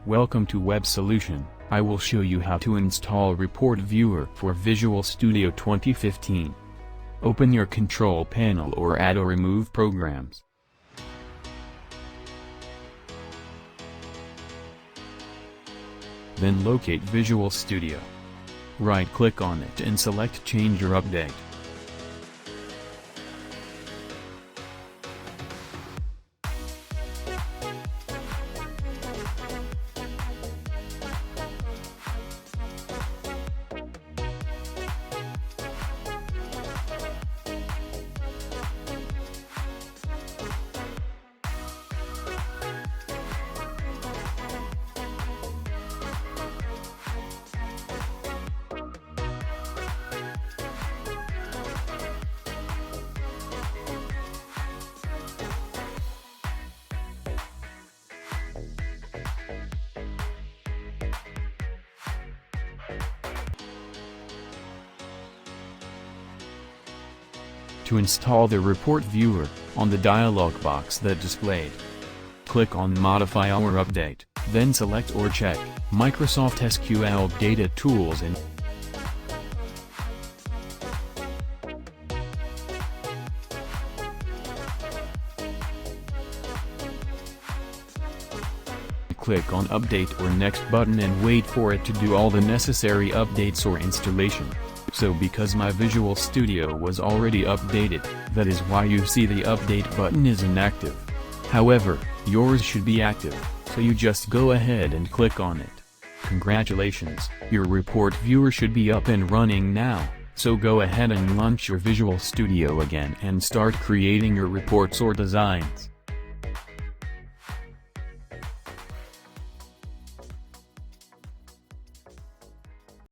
Welcome to Web Solution. I will show you how to install reportViewer for Visual Studio 2015. Open your control panel or add or remove programs. Then locate Visual Studio. Right-click on it and select Change or Update. To install the report viewer, on the dialog box that displayed, click on Modify or Update, then select or check Microsoft SQL Data Tools and click on Update or Next button and wait for it to do all the necessary updates or installation. So because my Visual Studio was already updated, that is why you see the update button is inactive. However, yours should be active, so you just go ahead and click on it. Congratulations, your report viewer should be up and running now, so go ahead and launch your Visual Studio again and start creating your reports or designs.